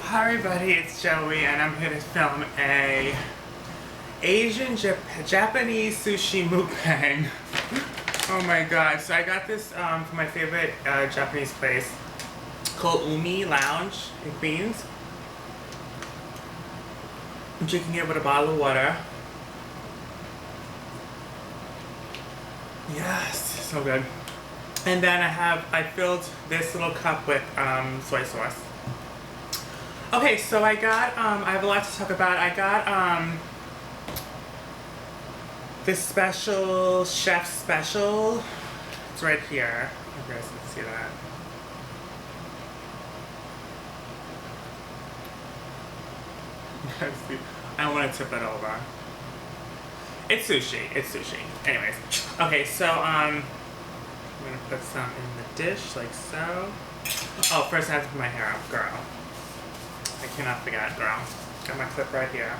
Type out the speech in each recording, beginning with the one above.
Hi everybody, it's Joey and I'm here to film a Japanese sushi mukbang. Oh my god, so I got this from my favorite Japanese place called Umi Lounge in Queens. I'm drinking it with a bottle of water. Yes, so good. And then I filled this little cup with soy sauce. Okay, so I have a lot to talk about. I got this special, chef special. It's right here. You guys can see that. I don't want to tip it over. It's sushi. It's sushi. Anyways. Okay, so I'm gonna put some in the dish like so. Oh, first I have to put my hair up, girl. I cannot forget, girl. Got my clip right here.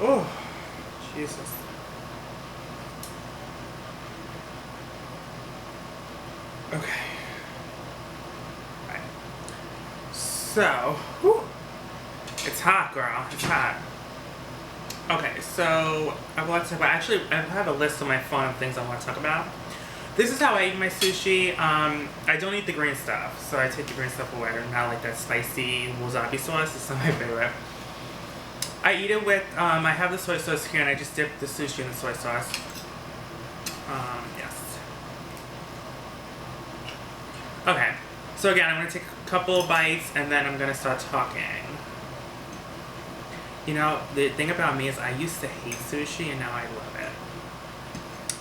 Oh, Jesus. Okay. Right. So, whew. It's hot, girl. It's hot. Okay, so I want to talk about. Actually, I have a list on my phone of things I want to talk about. This is how I eat my sushi. I don't eat the green stuff, so I take the green stuff away. Not like that spicy wasabi sauce. It's not my favorite. I eat it with, I have the soy sauce here, and I just dip the sushi in the soy sauce. Yes. Okay. So again, I'm going to take a couple bites, and then I'm going to start talking. You know, the thing about me is I used to hate sushi, and now I love it.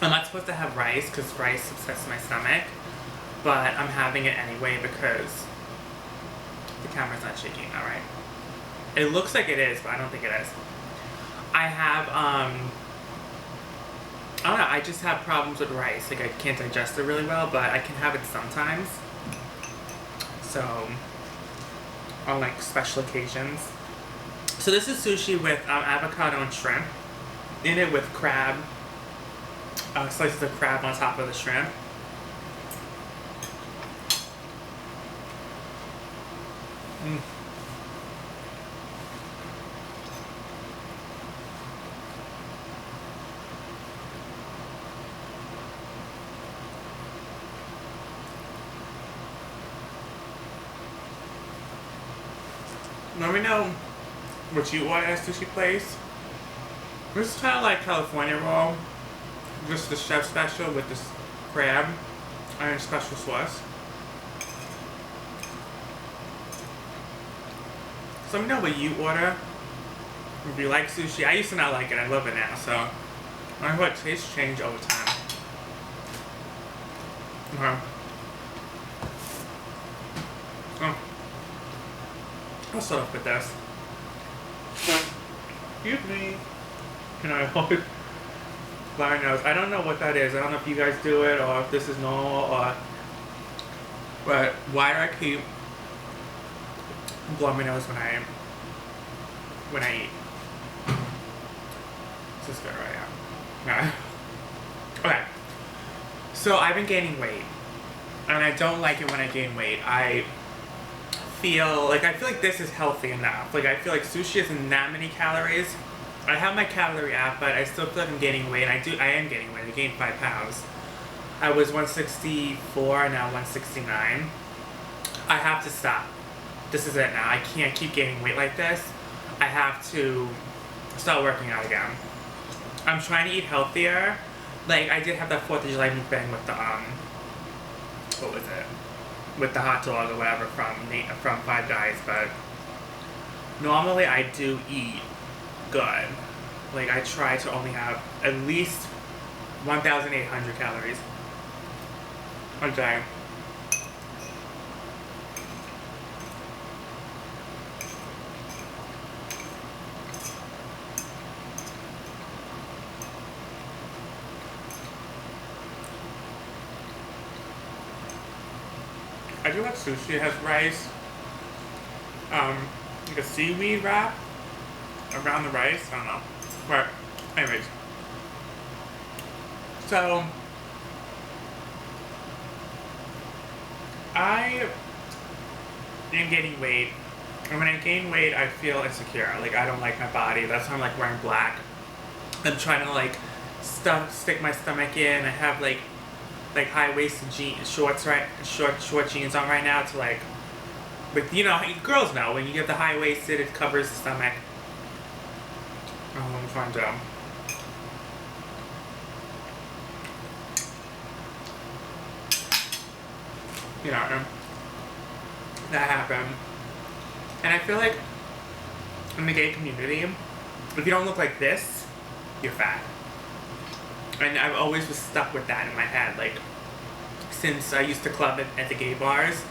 I'm not supposed to have rice because rice upsets my stomach, but I'm having it anyway because the camera's not shaking, alright? It looks like it is, but I don't think it is. I have, I don't know, I just have problems with rice. Like, I can't digest it really well, but I can have it sometimes. So, on like special occasions. So this is sushi with avocado and shrimp. In it with crab. Slices of crab on top of the shrimp. Let me know what you want at a sushi place. This is kind of like California roll. Just the chef special with this crab and special sauce. So let me know what you order. If you like sushi. I used to not like it. I love it now. So I wonder what tastes change over time. Okay. Oh. I'll start off with this. Excuse me. Can I hold it? My nose. I don't know what that is. I don't know if you guys do it or if this is normal or. But why do I keep blowing my nose when I eat? This is good right now. Okay. So I've been gaining weight, and I don't like it when I gain weight. I feel like this is healthy enough. Like I feel like sushi isn't that many calories. I have my calorie app, but I still feel like I'm gaining weight. I am gaining weight. I gained 5 pounds. I was 164, now 169. I have to stop. This is it now. I can't keep gaining weight like this. I have to start working out again. I'm trying to eat healthier. Like, I did have that 4th of July mukbang with the, what was it? With the hot dog or whatever from Five Guys, but normally I do eat good. Like, I try to only have at least 1,800 calories a day. I do like sushi. It has rice, like a seaweed wrap around the rice. I don't know. But anyways, so I am gaining weight. And when I gain weight, I feel insecure. Like, I don't like my body. That's why I'm, like, wearing black. I'm trying to, like, stick my stomach in. I have, like high-waisted shorts, right? Short jeans on right now to, like... But, you know, girls know. When you get the high-waisted, it covers the stomach. Oh, let me find out. You know, that happened. And I feel like in the gay community, if you don't look like this, you're fat. And I've always was stuck with that in my head. Like, since I used to club at the gay bars,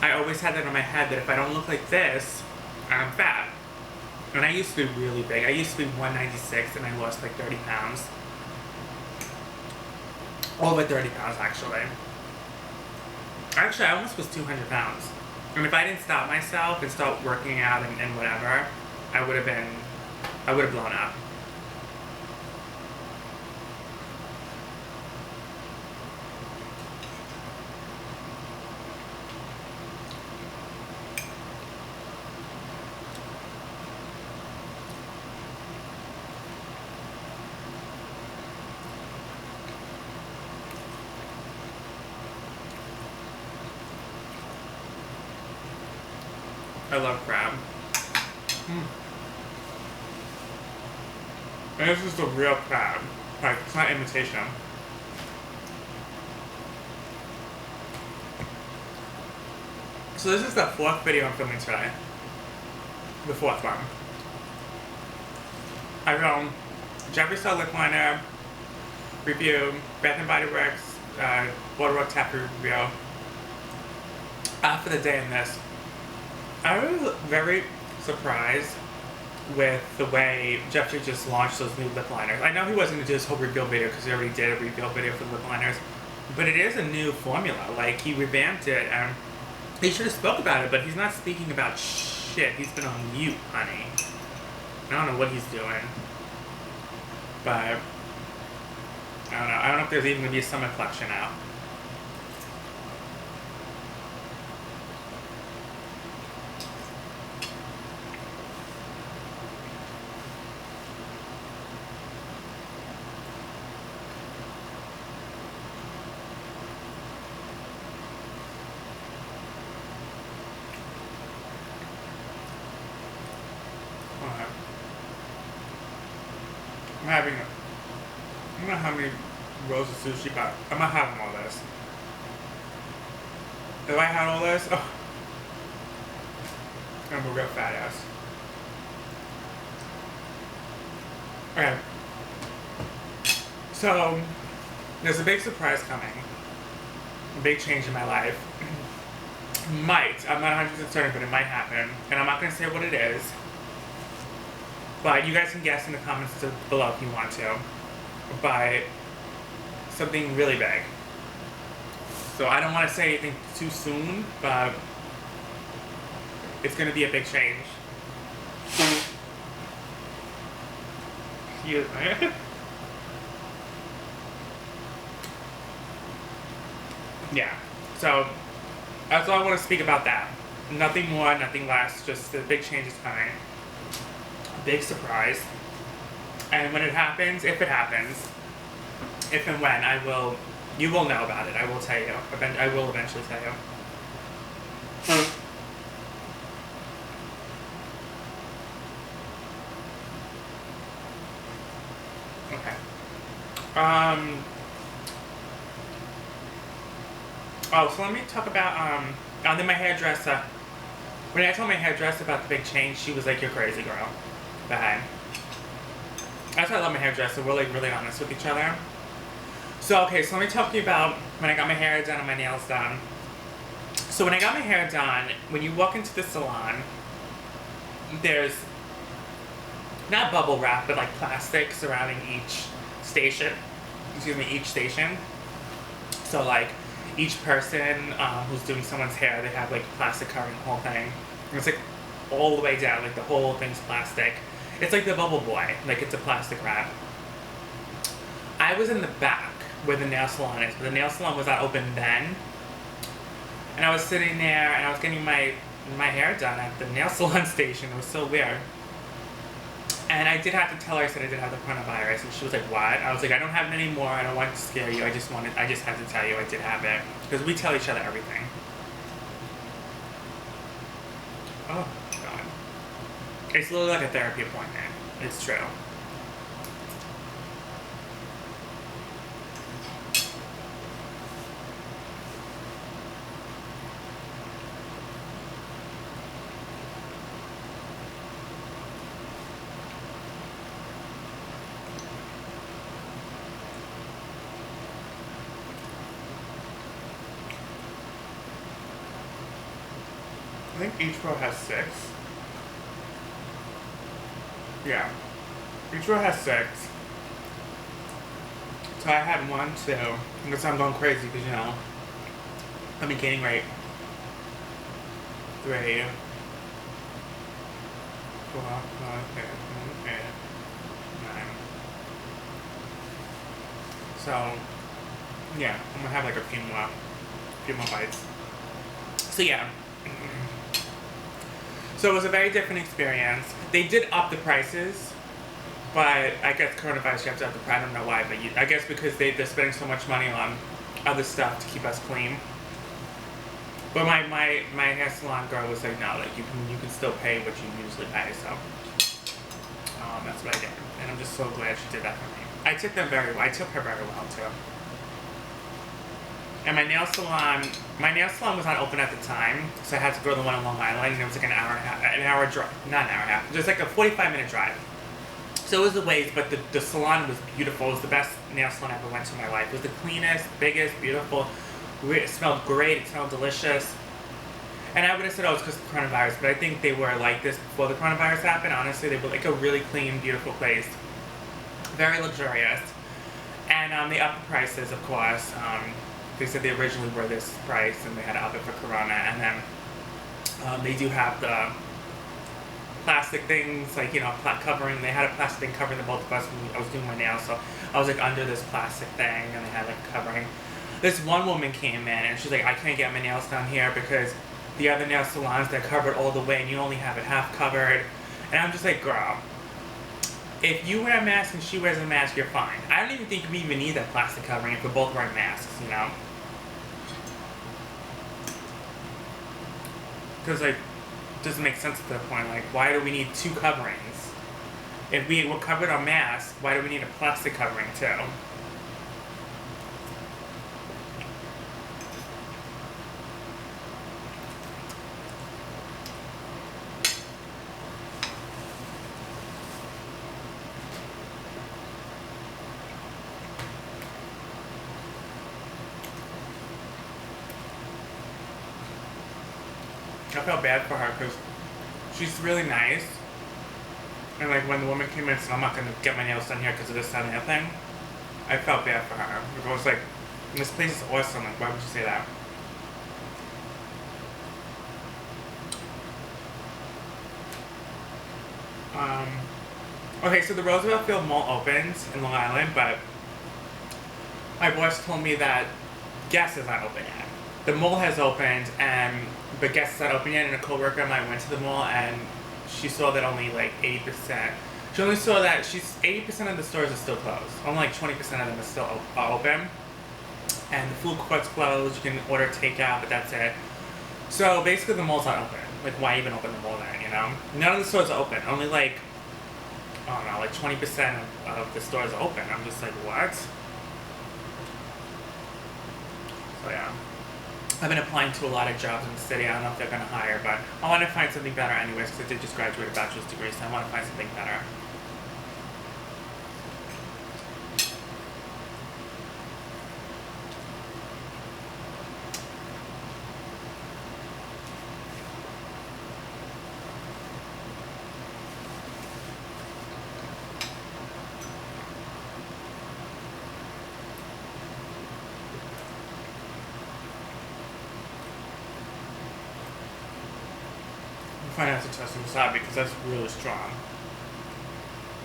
I always had that in my head that if I don't look like this, I'm fat. And I used to be really big. I used to be 196 and I lost like 30 pounds. Over 30 pounds, actually. Actually, I almost was 200 pounds. And if I didn't stop myself and start working out and whatever, I would have blown up. I love crab. And this is the real crab. Like, it's not imitation. So this is the 4th video I'm filming today. The 4th one. I filmed Jeffree Star lip liner review, Bath and Body Works Waterworks tattoo review. For the day in this. I was very surprised with the way Jeffree just launched those new lip liners. I know he wasn't going to do this whole reveal video because he already did a reveal video for the lip liners, but it is a new formula. Like, he revamped it, and he should have spoke about it, but he's not speaking about shit. He's been on mute, honey. I don't know what he's doing, but I don't know. I don't know if there's even going to be a summer collection out. I don't know how many rolls of sushi, but I'm not having all this. If I had all this, oh, I'm a real fat ass. Okay. So, there's a big surprise coming. A big change in my life. Might. I'm not 100% certain, but it might happen. And I'm not going to say what it is. But you guys can guess in the comments below if you want to. But something really big. So I don't want to say anything too soon, but it's going to be a big change. Excuse me. Yeah. So that's all I want to speak about that. Nothing more, nothing less. Just the big change is coming. Big surprise. And when it happens, if it happens, if and when, you will know about it. I will tell you. I will eventually tell you. Okay. Oh, so let me talk about, then my hairdresser. When I told my hairdresser about the big change, she was like, "You're crazy, girl." Bye. That's why I love my hairdresser. We're like really honest with each other. So, okay, so let me talk to you about when I got my hair done and my nails done. So when I got my hair done, when you walk into the salon, there's not bubble wrap, but like plastic surrounding each station. Each station. So like each person who's doing someone's hair, they have like plastic covering the whole thing. And it's like all the way down, like the whole thing's plastic. It's like the bubble boy, like it's a plastic wrap. I was in the back where the nail salon is, but the nail salon was not open then. And I was sitting there and I was getting my hair done at the nail salon station. It was so weird. And I did have to tell her, I said I did have the coronavirus, and she was like, what? I was like, I don't have it anymore, I don't want to scare you, I just had to tell you I did have it. Because we tell each other everything. Oh, God. It's literally like a therapy appointment. It's true. I think each row has 6. Yeah. Each row has 6. So I had 1, 2. I guess I'm going crazy because, you know, I've been gaining weight. 3, 4, 5, 6, 7, 8, 9. So, yeah, I'm gonna have like a few more bites. So yeah. So it was a very different experience. They did up the prices, but I guess coronavirus, you have to up the price. I don't know why, but I guess because they're spending so much money on other stuff to keep us clean. But my hair salon girl was like, no, like you can still pay what you usually pay. So that's what I did, and I'm just so glad she did that for me. I took her very well too. And my nail salon was not open at the time, so I had to go to the one on Long Island, and it was like an hour drive, not an hour and a half, just like a 45-minute drive. So it was a ways, but the salon was beautiful. It was the best nail salon I ever went to in my life. It was the cleanest, biggest, beautiful. It smelled great, it smelled delicious. And I would have said, oh, it's because of the coronavirus, but I think they were like this before the coronavirus happened. Honestly, they were like a really clean, beautiful place. Very luxurious. And they upped the prices, of course. They said they originally were this price, and they had to up it for Corona. And then they do have the plastic things, like, you know, covering. They had a plastic thing covering the both of us when I was doing my nails. So I was like under this plastic thing, and they had like covering. This one woman came in, and she's like, I can't get my nails done here because the other nail salons, they're covered all the way, and you only have it half covered. And I'm just like, girl, if you wear a mask and she wears a mask, you're fine. I don't even think we even need that plastic covering if we're both wearing masks, you know? Because, like, it doesn't make sense at that point. Like, why do we need 2 coverings? If we were covered on masks, why do we need a plastic covering, too? I felt bad for her because she's really nice. And like when the woman came in and said, I'm not going to get my nails done here because of this, that, and that thing, I felt bad for her. I was like, this place is awesome. Like, why would you say that? Okay, so the Roosevelt Field Mall opens in Long Island, but my boss told me that Guess is not open yet. The mall has opened, but Guess is not open yet, and a coworker of mine went to the mall, and she saw that only like 80%. She only saw that 80% of the stores are still closed. Only like 20% of them are still open. And the food court's closed, you can order takeout, but that's it. So basically the mall's not open. Like, why even open the mall then, you know? None of the stores are open. Only like, I don't know, like 20% of the stores are open. I'm just like, what? So yeah. I've been applying to a lot of jobs in the city. I don't know if they're going to hire, but I want to find something better anyways, because I did just graduate a bachelor's degree, so I want to find something better. Find out to test wasabi because that's really strong.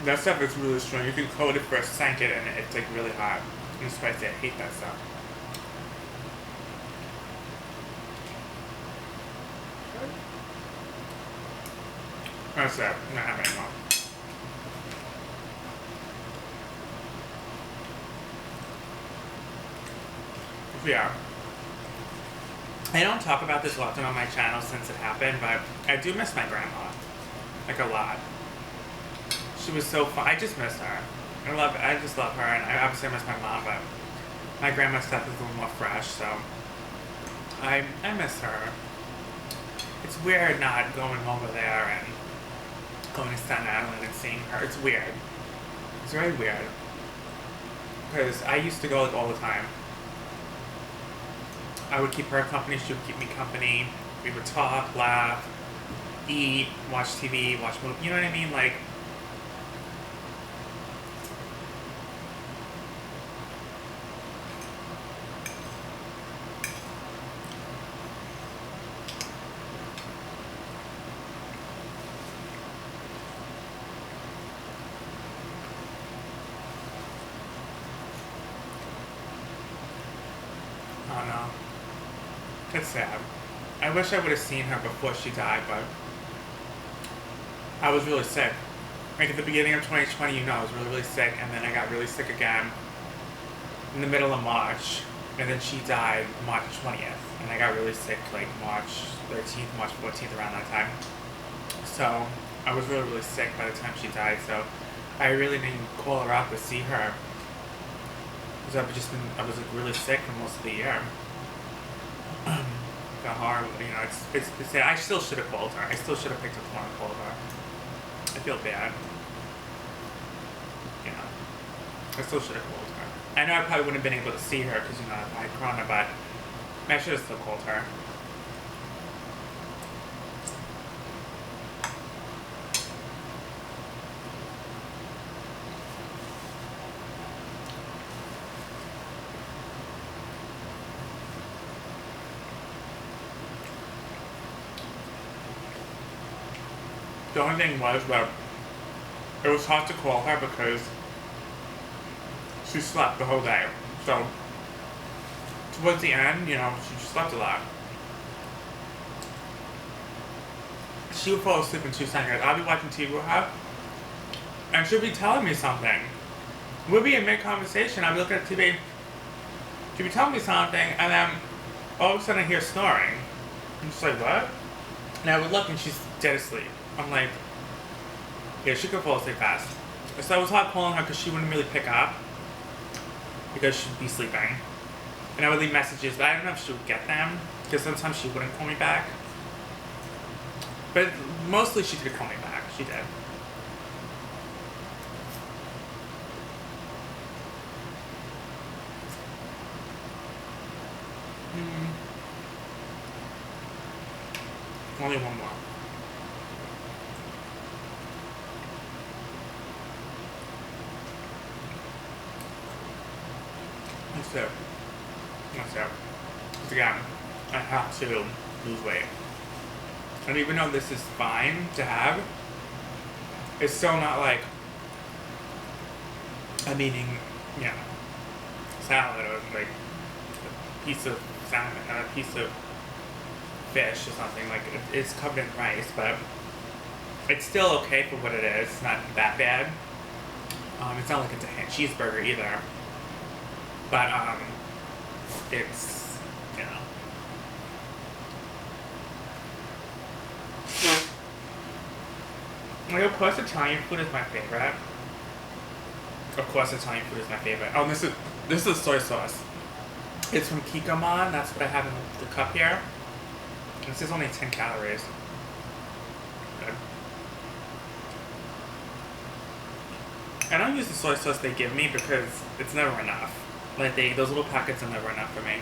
That stuff is really strong. You can coat it first, sank it, and it's like really hot and spicy. I hate that stuff. That's it. I'm not having anymore. Yeah. I don't talk about this often on my channel since it happened, but I do miss my grandma. Like, a lot. She was so fun. I just miss her. I just love her, and I obviously miss my mom, but my grandma's stuff is a little more fresh, so I miss her. It's weird not going over there and going to Staten Island and seeing her. It's weird. It's very weird. Because I used to go like all the time. I would keep her company, she would keep me company. We would talk, laugh, eat, watch TV, watch movies. You know what I mean? Like, I don't know. It's sad. I wish I would have seen her before she died, but I was really sick. Like at the beginning of 2020, you know, I was really, really sick, and then I got really sick again in the middle of March, and then she died March 20th, and I got really sick like March 13th, March 14th, around that time. So I was really, really sick by the time she died, so I really didn't call her up to see her. Because I was like really sick for most of the year. Got horrible, you know, it's sad. I still should have called her. I still should have picked up the phone and called her. I feel bad. You know, I still should have called her. I know I probably wouldn't have been able to see her because, you know, I had corona, but I should have still called her. The only thing was that it was hard to call her because she slept the whole day. So towards the end, you know, she slept a lot. She would fall asleep in 2 seconds. I'll be watching TV with her, and she'll be telling me something. We'll be in mid-conversation. I'll be looking at TV. She'll be telling me something, and then all of a sudden I hear snoring. I'm just like, what? And I would look, and she's dead asleep. I'm like, yeah, she could fall asleep fast. So it was hard calling her because she wouldn't really pick up because she'd be sleeping. And I would leave messages, but I don't know if she would get them because sometimes she wouldn't call me back. But mostly she did call me back. She did. Only one more. That's it. That's it. Because again, I have to lose weight. And even though this is fine to have, it's still not like I'm eating, you know, salad or like a piece of salmon or a piece of fish or something. Like it's covered in rice, but it's still okay for what it is. It's not that bad. It's not like it's a cheeseburger either. But, it's, you know. Like, of course Italian food is my favorite. Of course Italian food is my favorite. Oh, this is soy sauce. It's from Kikkoman. That's what I have in the cup here. This is only 10 calories. Good. I don't use the soy sauce they give me because it's never enough. Like those little packets are never enough for me.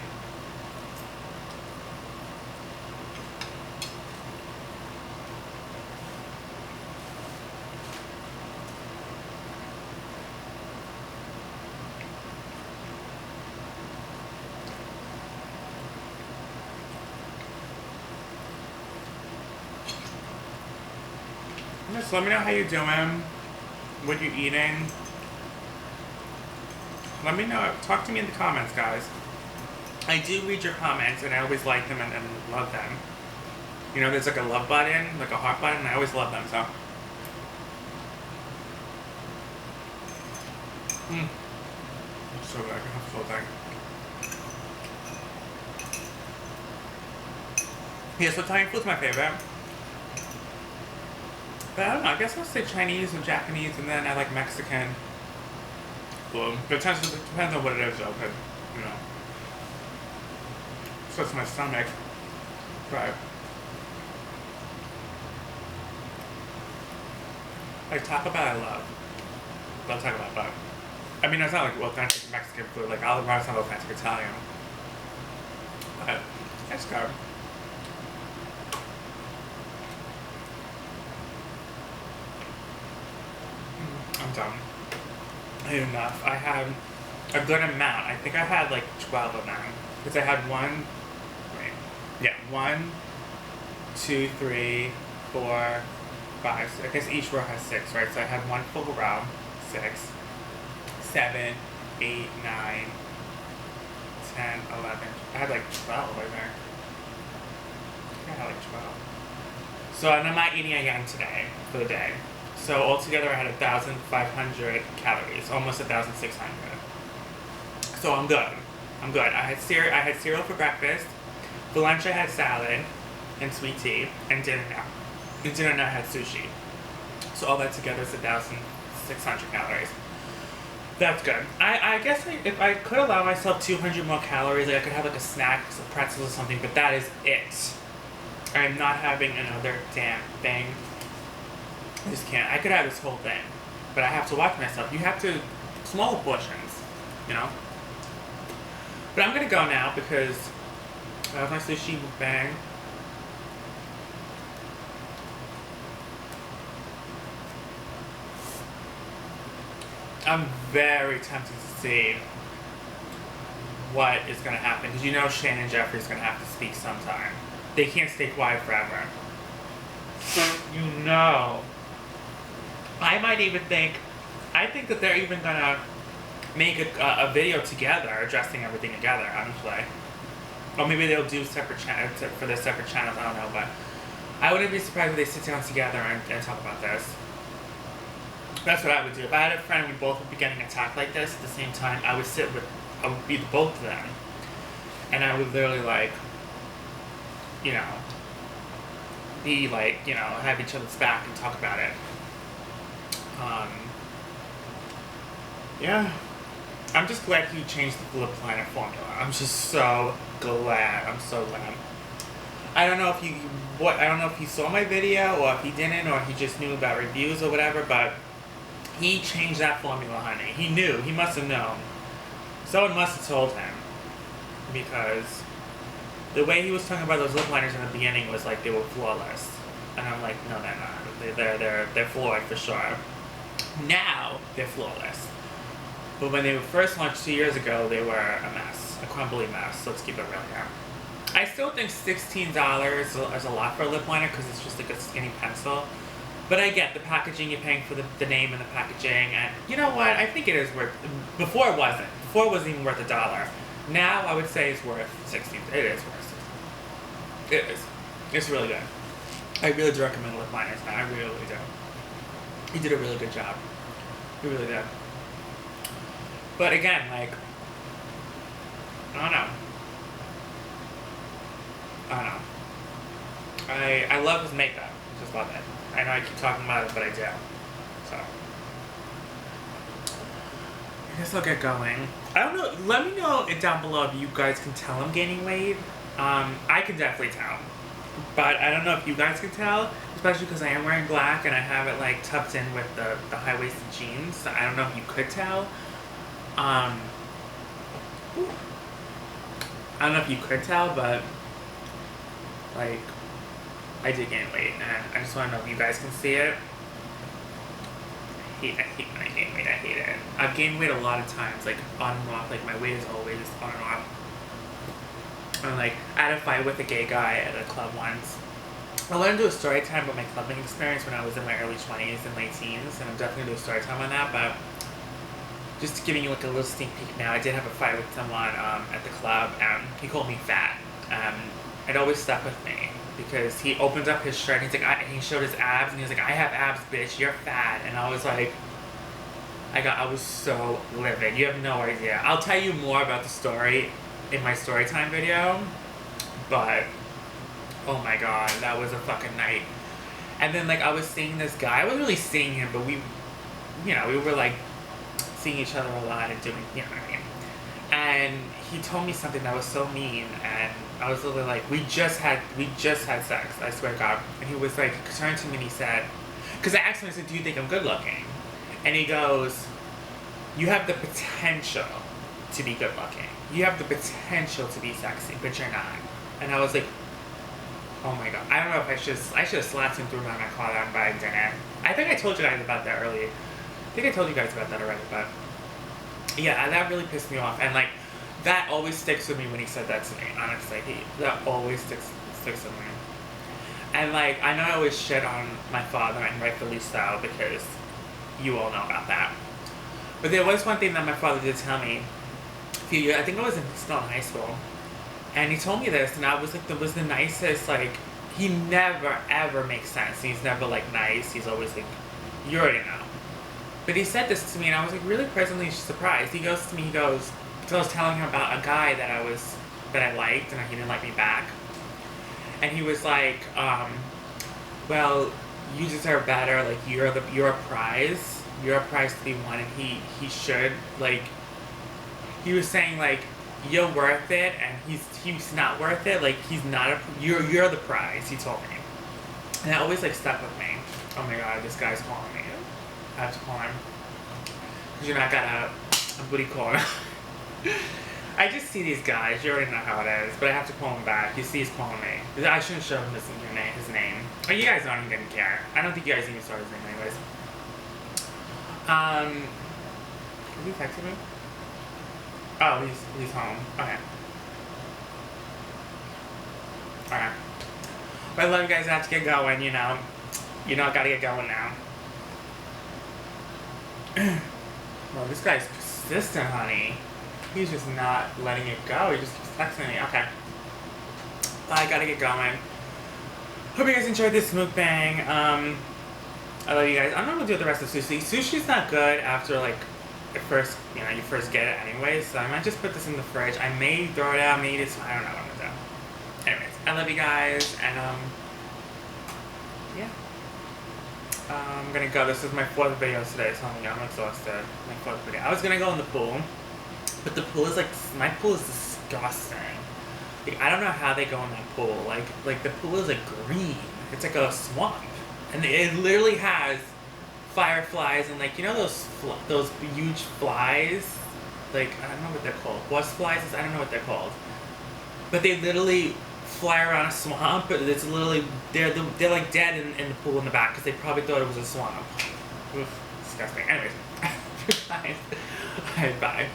Just let me know how you're doing, what you're eating. Let me know. Talk to me in the comments, guys. I do read your comments, and I always like them and love them. You know, there's like a love button, like a heart button, and I always love them. So So good. I can have the whole thing. Yeah, so Italian food's my favorite. But I don't know, I guess I'll say Chinese and Japanese, and then I like Mexican food. But it depends on what it is, though, because, you know, so it's my stomach. Right. Like Taco Bell, I love. Love Taco Bell, but I mean, it's not like authentic Mexican food. Like Olive Garden's not authentic Italian. But it's good. I'm done. I ate enough. I had a good amount. I think I had like 12 of them. Because I had one, wait, yeah, 1, 2, 3, 4, 5. I guess each row has 6, right? So I had one full row, 6, 7, 8, 9, 10, 11. I had like 12 over there. I had like 12. So, and I'm not eating again today for the day. So altogether I had 1,500 calories, almost 1,600. So I'm good. I'm good. I had cereal for breakfast. For lunch I had salad and sweet tea, and dinner now. And dinner now I had sushi. So all that together is 1,600 calories. That's good. I guess if I could allow myself 200 more calories, like I could have like a snack, some pretzels or something, but that is it. I'm not having another damn thing. I just can't. I could have this whole thing, but I have to watch myself. You have to, smaller portions, you know? But I'm gonna go now because I have my sushi mukbang. I'm very tempted to see what is gonna happen, because you know Shane and Jeffree is gonna have to speak sometime. They can't stay quiet forever. You know. I might even think, I think that they're even gonna make a video together, addressing everything together, honestly. Or maybe they'll do separate channels for their separate channels, I don't know, but I wouldn't be surprised if they sit down together and talk about this. That's what I would do. If I had a friend and we both would be getting attacked like this at the same time, I would be the both of them. And I would literally like, you know, be like, you know, have each other's back and talk about it. Yeah. I'm just glad he changed the Flip Planet formula. I'm just so glad. I'm so glad. I don't know if he saw my video or if he didn't, or if he just knew about reviews or whatever, but he changed that formula, honey. He knew. He must have known. Someone must have told him. Because the way he was talking about those lip liners in the beginning was like they were flawless. And I'm like, no, they're not. They're flawed for sure. Now, they're flawless. But when they were first launched 2 years ago, they were a mess. A crumbly mess. So let's keep it real here. I still think $16 is a lot for a lip liner because it's just like a skinny pencil. But I get the packaging, you're paying for the name and the packaging, and you know what? I think it is worth. Before it wasn't. Before it wasn't even worth $1. Now I would say it's worth 16. It is worth 16. It is. It's really good. I really do recommend lip liners now. I really do. He did a really good job. He really did. But again, like, I don't know. I love his makeup. I just love it. I know I keep talking about it, but I do. So I guess I'll get going. I don't know. Let me know down below if you guys can tell I'm gaining weight. I can definitely tell. But I don't know if you guys can tell, especially because I am wearing black and I have it like tucked in with the high-waisted jeans. So I don't know if you could tell. I don't know if you could tell, but like I did gain weight, and I just want to know if you guys can see it. I hate when I gain weight. I hate it. I've gained weight a lot of times, like on and off. Like my weight is always on and off. And like I had a fight with a gay guy at a club once. I wanted to do a story time about my clubbing experience when I was in my early 20s and late teens, and I'm definitely gonna do a story time on that. But just giving you like a little sneak peek now, I did have a fight with someone at the club, and he called me fat. It always stuck with me because he opened up his shirt and he's like, he showed his abs and he was like, I have abs, bitch, you're fat. And I was like, I was so livid. You have no idea. I'll tell you more about the story in my story time video, but oh my god, that was a fucking night. And then like I was seeing this guy. I wasn't really seeing him, but we were like seeing each other a lot and doing, you know what I mean. And he told me something that was so mean, and I was literally like, we just had sex, I swear to God. And he was like, turned to me and he said, because I asked him, I said, do you think I'm good looking? And he goes, you have the potential to be good looking. You have the potential to be sexy, but you're not. And I was like, oh my god. I don't know if I should have slapped him through my collar, but I didn't. I think I told you guys about that earlier. I think I told you guys about that already, but yeah, that really pissed me off. And like, that always sticks with me when he said that to me, honestly. That always sticks with me. And like, I know I always shit on my father, and rightfully so, because you all know about that. But there was one thing that my father did tell me a few years, I think I was still in high school, and he told me this, and I was like, that was the nicest, like, he never ever makes sense. He's never like nice, he's always like, you already know. But he said this to me, and I was like really pleasantly surprised. He goes to me, because I was telling him about a guy that I liked, and he didn't like me back. And he was like, well, you deserve better, like, you're a prize. You're a prize to be won, and he should, like, he was saying, like, you're worth it, and he's not worth it, like, he's not you're the prize, he told me. And that always, like, stuck with me. Oh my god, this guy's calling me. I have to call him. Because, I got a booty call. I just see these guys, you already know how it is, but I have to call him back. You see he's calling me. I shouldn't show him his name. Oh, you guys don't even care. I don't think you guys even saw his name anyways. Is he texting me? Oh, he's home. Okay. Alright. But I love you guys, I have to get going, you know. I gotta get going now. Well, this guy's persistent, honey. He's just not letting it go. He just keeps texting me. Okay. I gotta get going. Hope you guys enjoyed this mukbang. I love you guys. I'm not gonna do the rest of sushi. Sushi's not good after like you first get it anyway. So I might just put this in the fridge. I may throw it out, maybe it's, I don't know what I'm gonna do. Anyways, I love you guys, and yeah. I'm gonna go. This is my 4th video today, so I'm exhausted. My 4th video. I was gonna go in the pool, but the pool is like, my pool is disgusting. Like, I don't know how they go in that pool. Like the pool is like green. It's like a swamp, and it literally has fireflies and like, those huge flies. Like, I don't know what they're called. Wasp flies? I don't know what they're called. But they literally fly around a swamp. It's literally, they're like dead in the pool in the back because they probably thought it was a swamp. Oof, disgusting. Anyways, bye. Alright, bye.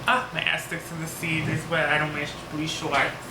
Ah, my ass sticks in the seat. This is where I don't wear booty shorts.